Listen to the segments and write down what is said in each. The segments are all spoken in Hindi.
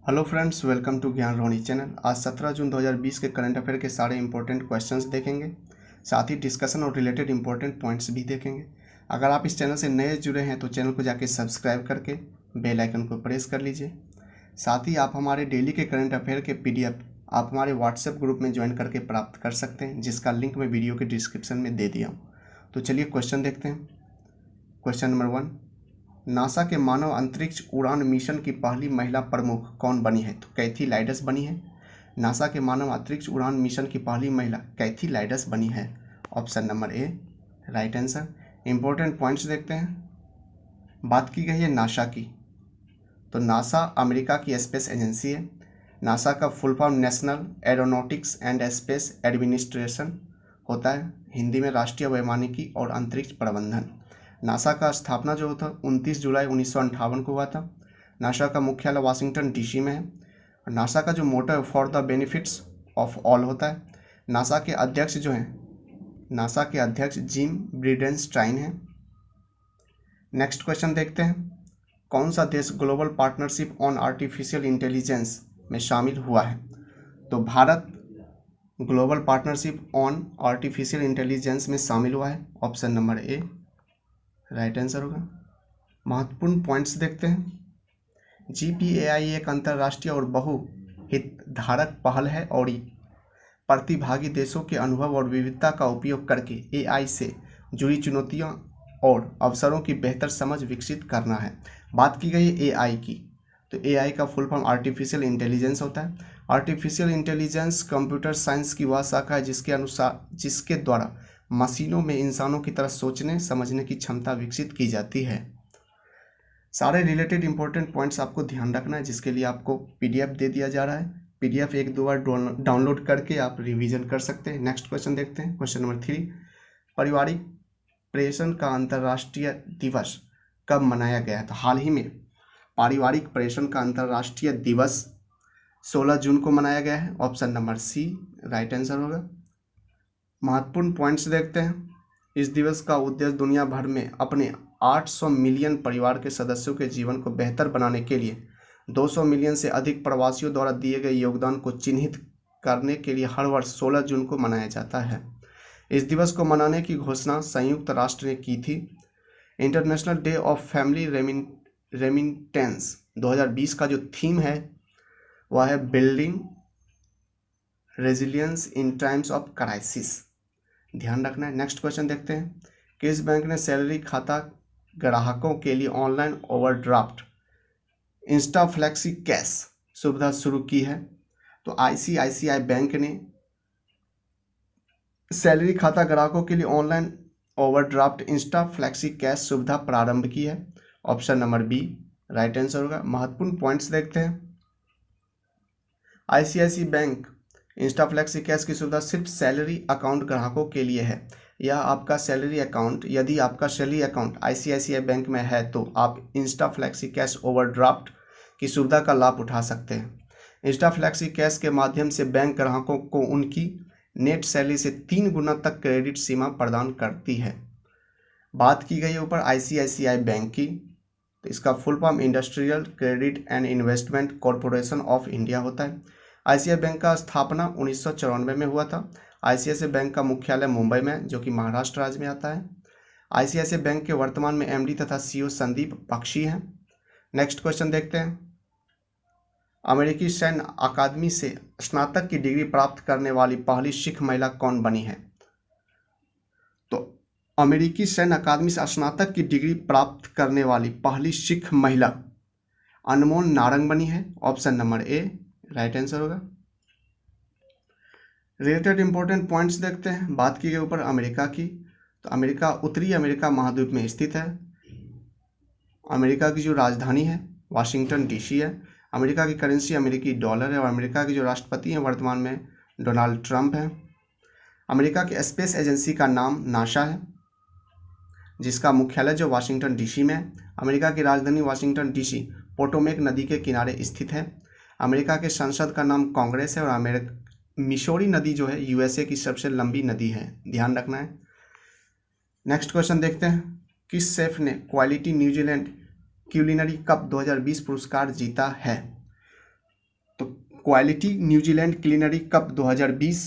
हेलो फ्रेंड्स, वेलकम टू ज्ञान रोहनी चैनल। आज 17 जून 2020 के करंट अफेयर के सारे इंपॉर्टेंट क्वेश्चंस देखेंगे, साथ ही डिस्कशन और रिलेटेड इंपॉर्टेंट पॉइंट्स भी देखेंगे। अगर आप इस चैनल से नए जुड़े हैं तो चैनल को जाके सब्सक्राइब करके बेल आइकन को प्रेस कर लीजिए। साथ ही आप हमारे डेली के करंट अफेयर के PDF आप हमारे व्हाट्सएप ग्रुप में ज्वाइन करके प्राप्त कर सकते हैं, जिसका लिंक मैं वीडियो के डिस्क्रिप्शन में दे दिया हूँ। तो चलिए क्वेश्चन देखते हैं। क्वेश्चन नंबर 1, नासा के मानव अंतरिक्ष उड़ान मिशन की पहली महिला प्रमुख कौन बनी है? तो कैथी लाइडस बनी है। नासा के मानव अंतरिक्ष उड़ान मिशन की पहली महिला कैथी लाइडस बनी है। Option number A right answer. Important points देखते हैं। बात की गई है नासा की, तो नासा अमेरिका की स्पेस एजेंसी है। नासा का full form national aeronautics and space administration होता है, हिंदी में राष्ट्रीय वैमानिकी और अंतरिक्ष प्रबंधन। नासा का स्थापना जो था 29 जुलाई 1958 को हुआ था। नासा का मुख्यालय वाशिंगटन DC में है। नासा का जो मोटो है for the benefits of all होता है। नासा के अध्यक्ष जो हैं, नासा के अध्यक्ष जिम ब्रिडेनस्टाइन हैं। नेक्स्ट क्वेश्चन देखते हैं। कौन सा देश global partnership on artificial intelligence में शामिल हुआ है? तो Bharat global partnership on artificial intelligence में शामिल हुआ है। Option number A right answer होगा। महत्वपूर्ण पॉइंट्स देखते हैं। GPAI एक अंतर्राष्ट्रीय और बहुहितधारक पहल है और प्रतिभागी देशों के अनुभव और विविधता का उपयोग करके AI से जुड़ी चुनौतियों और अवसरों की बेहतर समझ विकसित करना है। बात की गई है AI की, तो AI का फुल फॉर्म आर्टिफिशियल इंटेलिजेंस होता है। आर्टिफिशियल इंटेलिजेंस कंप्यूटर साइंस की वह शाखा है जिसके द्वारा मशीनों में इंसानों की तरह सोचने समझने की क्षमता विकसित की जाती है। सारे रिलेटेड इंपॉर्टेंट पॉइंट्स आपको ध्यान रखना है, जिसके लिए आपको PDF दे दिया जा रहा है। PDF एक दो बार डाउनलोड करके आप रिवीजन कर सकते हैं। नेक्स्ट क्वेश्चन देखते हैं। क्वेश्चन नंबर 3, पारिवारिक प्रेषण का अंतर्राष्ट्रीय दिवस कब मनाया गया? तो हाल ही में पारिवारिक प्रेषण का अंतर्राष्ट्रीय दिवस 16 जून को मनाया गया है। Option number C right answer होगा। महत्वपूर्ण पॉइंट्स देखते हैं। इस दिवस का उद्देश्य दुनिया भर में अपने 800 मिलियन परिवार के सदस्यों के जीवन को बेहतर बनाने के लिए 200 मिलियन से अधिक प्रवासियों द्वारा दिए गए योगदान को चिन्हित करने के लिए हर वर्ष 16 जून को मनाया जाता है। इस दिवस को मनाने की घोषणा संयुक्त राष्ट्र ने की थी। International day of family remittance 2020 का जो थीम है वह है building resilience in times of crisis. ध्यान रखना है। नेक्स्ट क्वेश्चन देखते हैं। किस बैंक ने सैलरी खाता ग्राहकों के लिए online overdraft insta flexi cash सुविधा शुरू की है? तो ICICI बैंक ने सैलरी खाता ग्राहकों के लिए online overdraft insta flexi cash सुविधा प्रारंभ की है। Option number B right answer होगा। महत्वपूर्ण पॉइंट्स देखते हैं। ICICI bank insta flexi cash की सुविधा सिर्फ सैलरी अकाउंट ग्राहकों के लिए है। यह आपका सैलरी अकाउंट, यदि आपका सैलरी अकाउंट ICICI बैंक में है तो आप इंस्टा फ्लेक्सी कैश ओवरड्राफ्ट की सुविधा का लाभ उठा सकते हैं। इंस्टा फ्लेक्सी कैश के माध्यम से बैंक ग्राहकों को उनकी नेट सैलरी से 3 गुना तक क्रेडिट सीमा प्रदान करती है। बात की गई ऊपर ICICI बैंक की, तो इसका full form industrial credit and investment corporation of India होता है। ICICI बैंक का स्थापना 1994 में हुआ था। ICICI बैंक का मुख्यालय मुंबई में, जो कि महाराष्ट्र राज्य में आता है। ICICI बैंक के वर्तमान में MD तथा CEO संदीप बख्शी हैं। नेक्स्ट क्वेश्चन देखते हैं। अमेरिकी सैन्य अकादमी से स्नातक की डिग्री प्राप्त करने वाली पहली सिख महिला कौन बनी है? तो अमेरिकी सैन्य अकादमी से स्नातक की डिग्री प्राप्त करने वाली पहली सिख महिला अनमोल नारंग बनी है। Option number A right answer होगा। रिलेटेड इंपॉर्टेंट पॉइंट्स देखते हैं। बात की गई ऊपर अमेरिका की, तो अमेरिका उत्तरी अमेरिका महाद्वीप में स्थित है। अमेरिका की जो राजधानी है वाशिंगटन DC है। अमेरिका की करेंसी अमेरिकी डॉलर है और अमेरिका के जो राष्ट्रपति हैं वर्तमान में डोनाल्ड ट्रंप हैं। अमेरिका की स्पेस एजेंसी का नाम नासा है, जिसका मुख्यालय जो वाशिंगटन DC में है। अमेरिका की राजधानी वाशिंगटन DC पोटोमेक नदी के किनारे स्थित है। अमेरिका के संसद का नाम कांग्रेस है और मिसौरी नदी जो है USA की सबसे लंबी नदी है। ध्यान रखना है। नेक्स्ट क्वेश्चन देखते हैं। किस शेफ ने क्वालिटी न्यूजीलैंड क्यूलिनरी कप 2020 पुरस्कार जीता है? Quality New Zealand culinary cup 2020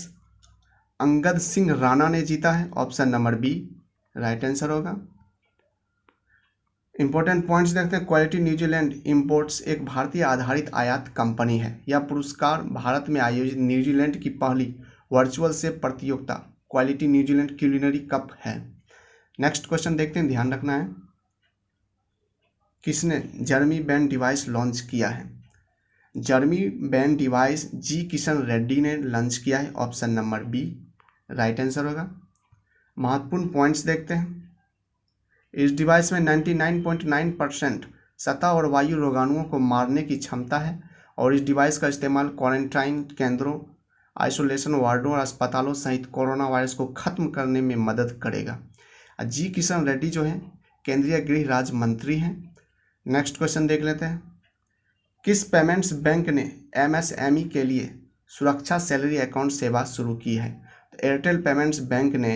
Angad Singh Rana ने जीता है, option number B right answer होगा। इंपॉर्टेंट पॉइंट्स देखते हैं। क्वालिटी न्यूजीलैंड इंपोर्ट्स एक भारतीय आधारित आयात कंपनी है। यह पुरस्कार भारत में आयोजित न्यूजीलैंड की पहली वर्चुअल से प्रतियोगिता क्वालिटी न्यूजीलैंड क्यूलिनरी कप है। नेक्स्ट क्वेश्चन देखते हैं, ध्यान रखना है। किसने जर्मी बैंड डिवाइस लॉन्च किया है? जर्मी बैंड डिवाइस जी किशन रेड्डी ने लॉन्च किया है, option number B right answer होगा। महत्वपूर्ण पॉइंट्स देखते हैं। इस डिवाइस में 99.9% सतह और वायु रोगाणुओं को मारने की क्षमता है और इस डिवाइस का इस्तेमाल क्वारंटाइन केंद्रों, आइसोलेशन वार्डों और अस्पतालों सहित कोरोना वायरस को खत्म करने में मदद करेगा। जी किशन रेड्डी जो है केंद्रीय गृह राज्य मंत्री हैं। नेक्स्ट क्वेश्चन देख लेते हैं। किस पेमेंट्स बैंक ने एमएसएमई के लिए सुरक्षा सैलरी अकाउंट सेवा शुरू की है? तो एयरटेल पेमेंट्स बैंक ने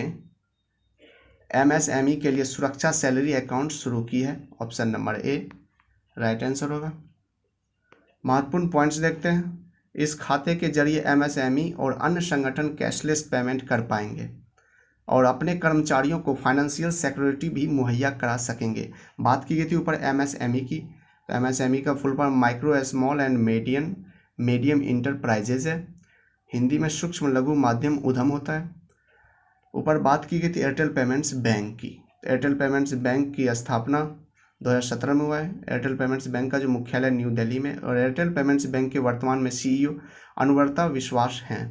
एमएसएमई के लिए सुरक्षा सैलरी अकाउंट शुरू की है, option number A right answer होगा। महत्वपूर्ण पॉइंट्स देखते हैं। इस खाते के जरिए एमएसएमई और अन्य संगठन कैशलेस पेमेंट कर पाएंगे और अपने कर्मचारियों को फाइनेंशियल सिक्योरिटी भी मुहैया करा सकेंगे। बात की गई थी ऊपर एमएसएमई की, तो एमएसएमई का full form micro small and medium enterprises है। हिंदी में सूक्ष्म लघु माध्यम उद्यम होता है। ऊपर बात की गई थी एयरटेल पेमेंट्स बैंक की। एयरटेल पेमेंट्स बैंक की स्थापना 2017 में हुआ है। एयरटेल पेमेंट्स बैंक का जो मुख्यालय न्यू दिल्ली में, और एयरटेल पेमेंट्स बैंक के वर्तमान में सीईओ अनुवर्ता विश्वास हैं।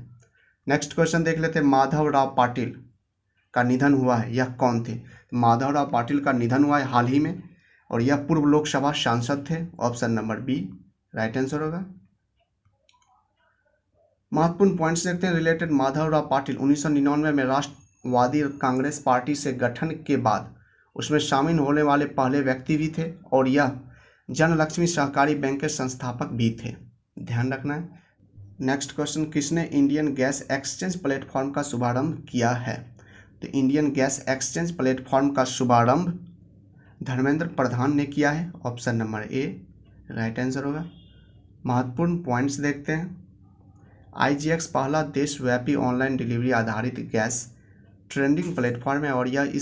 नेक्स्ट क्वेश्चन देख लेते हैं। माधवराव पाटिल का निधन हुआ है, यह कौन थे? माधवराव पाटिल का निधन हुआ है हाल ही में और यह पूर्व लोकसभा सांसद थे, option number B right answer होगा। महत्वपूर्ण पॉइंट्स देखते हैं रिलेटेड। माधवराव पाटिल 1999 में राष्ट्रवादी कांग्रेस पार्टी से गठन के बाद उसमें शामिल होने वाले पहले व्यक्ति भी थे और यह जनलक्ष्मी सहकारी बैंक के संस्थापक भी थे, ध्यान रखना है। Next question. किसने इंडियन गैस एक्सचेंज प्लेटफॉर्म का शुभारंभ किया है? तो इंडियन गैस एक्सचेंज प्लेटफॉर्म का शुभारंभ धर्मेंद्र प्रधान ने किया है, option number A right answer होगा। महत्वपूर्ण पॉइंट्स देखते हैं। IGX पहला देशव्यापी ऑनलाइन डिलीवरी आधारित गैस ट्रेडिंग प्लेटफॉर्म है और यह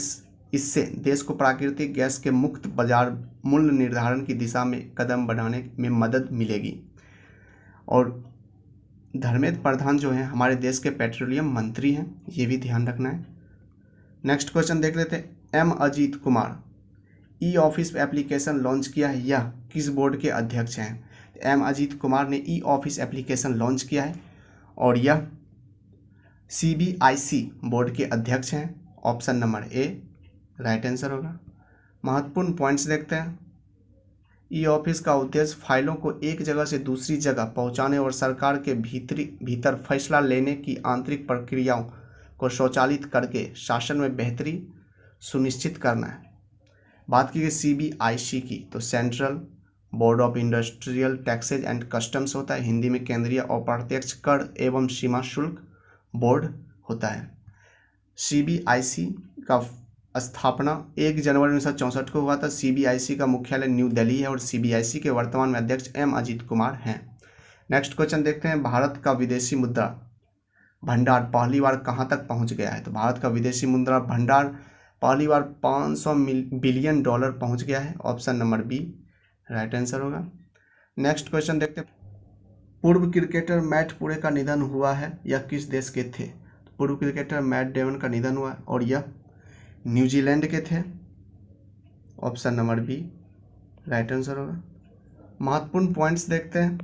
इससे देश को प्राकृतिक गैस के मुक्त बाजार मूल्य निर्धारण की दिशा में कदम बढ़ाने में मदद मिलेगी। और धर्मेंद्र प्रधान जो है हमारे देश के पेट्रोलियम मंत्री हैं, ये भी ध्यान रखना है। नेक्स्ट क्वेश्चन देख लेते हैं। M Ajit Kumar e office application launch किया है, यह किस बोर्ड के अध्यक्ष हैं? एम अजीत कुमार ने ई ऑफिस एप्लीकेशन लॉन्च किया है और यह CBIC बोर्ड के अध्यक्ष हैं, option number A right answer होगा। महत्वपूर्ण पॉइंट्स देखते हैं। ई ऑफिस का उद्देश्य फाइलों को एक जगह से दूसरी जगह पहुंचाने और सरकार के भीतर फैसला लेने की आंतरिक प्रक्रियाओं को स्वचालित करके शासन में बेहतरी सुनिश्चित करना है। बात की गई CBIC की, तो central board of industrial taxes and customs होता है, हिंदी में केंद्रीय अप्रत्यक्ष कर एवं सीमा शुल्क बोर्ड होता है। CBIC का स्थापना 1 जनवरी 1964 को हुआ था। CBIC का मुख्यालय न्यू दिल्ली है और CBIC के वर्तमान में अध्यक्ष एम अजीत कुमार हैं। नेक्स्ट क्वेश्चन देखते हैं। भारत का विदेशी मुद्रा भंडार पहली बार कहाँ तक पहुँच गया है? तो भारत का विदेशी मुद्रा भंडार पहली बार $500 बिलियन पहुँच गया है, option number B right answer होगा। नेक्स्ट क्वेश्चन देखते हैं। पूर्व क्रिकेटर मैट पुरे का निधन हुआ है, यह किस देश के थे? पूर्व क्रिकेटर मैट डेवन का निधन हुआ और यह न्यूजीलैंड के थे, option number B right answer होगा। महत्वपूर्ण पॉइंट्स देखते हैं।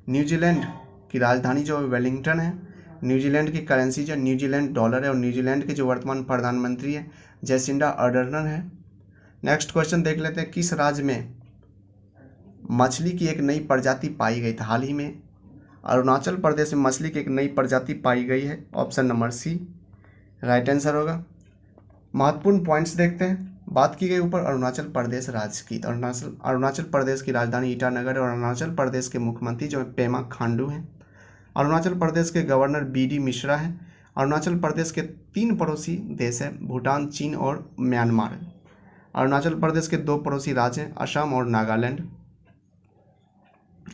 न्यूजीलैंड की राजधानी जो वेलिंगटन है, न्यूजीलैंड की करेंसी जो न्यूजीलैंड डॉलर है और न्यूजीलैंड के जो वर्तमान प्रधानमंत्री हैं जैसिंडा अर्डर्न है। नेक्स्ट क्वेश्चन देख लेते हैं। किस राज्य में मछली की एक नई प्रजाति पाई गई थी? हाल ही में अरुणाचल प्रदेश में मछली की एक नई प्रजाति पाई गई है, option number C right answer होगा। महत्वपूर्ण पॉइंट्स देखते हैं। बात की गई ऊपर अरुणाचल प्रदेश राज्य की, तो अरुणाचल प्रदेश की राजधानी ईटानगर और अरुणाचल प्रदेश के मुख्यमंत्री जो है पेमा खांडू हैं। अरुणाचल प्रदेश के गवर्नर BD मिश्रा हैं। अरुणाचल प्रदेश के 3 पड़ोसी देश हैं, भूटान, चीन और म्यांमार। अरुणाचल प्रदेश के 2 पड़ोसी राज्य हैं, असम और नागालैंड।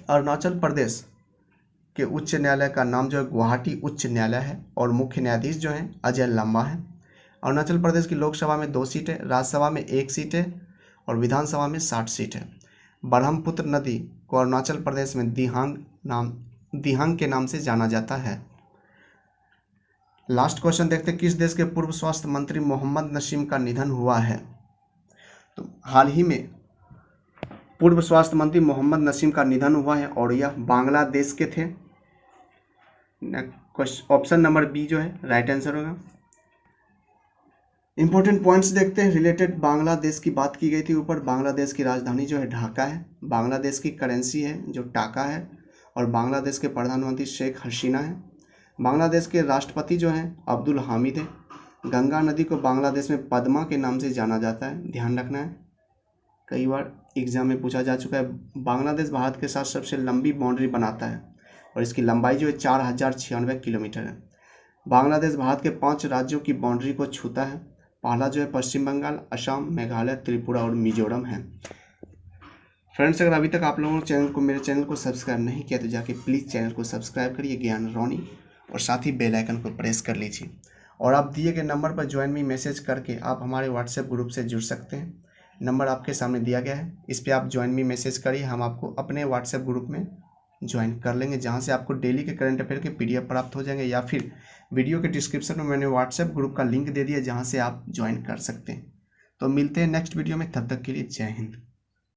अरुणाचल प्रदेश के उच्च न्यायालय का नाम जो है गुवाहाटी उच्च न्यायालय है और मुख्य न्यायाधीश जो हैं अजय लम्बा है। अरुणाचल प्रदेश की लोकसभा में 2 सीट है, राज्यसभा में 1 सीट है और विधानसभा में 60 सीट है। ब्रह्मपुत्र नदी को अरुणाचल प्रदेश में दिहांग के नाम से जाना जाता है। लास्ट क्वेश्चन देखते हैं, किस देश के पूर्व स्वास्थ्य मंत्री मोहम्मद नसीम का निधन हुआ है? तो हाल ही में पूर्व स्वास्थ्य मंत्री मोहम्मद नसीम का निधन हुआ है और यह बांग्लादेश के थे। ऑप्शन नंबर बी जो है राइट आंसर होगा। इंपॉर्टेंट पॉइंट्स देखते हैं, रिलेटेड बांग्लादेश की बात की गई थी ऊपर। बांग्लादेश की राजधानी जो है ढाका है, बांग्लादेश की करेंसी है जो टाका है और बांग्लादेश के प्रधानमंत्री शेख हसीना है। बांग्लादेश के राष्ट्रपति जो हैं अब्दुल हामिद है। गंगा नदी को बांग्लादेश में पद्मा के नाम से जाना जाता है, ध्यान रखना है, कई बार एग्जाम में पूछा जा चुका है। बांग्लादेश भारत के साथ सबसे लंबी बाउंड्री बनाता है और इसकी लंबाई जो है 4096 किलोमीटर है। बांग्लादेश भारत के 5 राज्यों की बाउंड्री को छूता है। पहला जो है पश्चिम बंगाल, असम, मेघालय, त्रिपुरा और मिजोरम है। फ्रेंड्स, अगर अभी तक आप लोगों ने मेरे चैनल को सब्सक्राइब नहीं किया तो जाके प्लीज़ चैनल को सब्सक्राइब करिए ज्ञान रोनी और साथ ही बेल आइकन को प्रेस कर लीजिए। और आप दिए गए नंबर पर ज्वाइन मी मैसेज करके आप हमारे व्हाट्सएप ग्रुप से जुड़ सकते हैं। नंबर आपके सामने दिया गया है, इस पर आप ज्वाइन मी मैसेज करिए, हम आपको अपने व्हाट्सएप ग्रुप में ज्वाइन कर लेंगे, जहां से आपको डेली के करंट अफेयर के PDF प्राप्त हो जाएंगे, या फिर वीडियो के डिस्क्रिप्शन में मैंने व्हाट्सएप ग्रुप का लिंक दे दिया जहां से आप ज्वाइन कर सकते हैं। तो मिलते हैं नेक्स्ट वीडियो में, तब तक के लिए जय हिंद।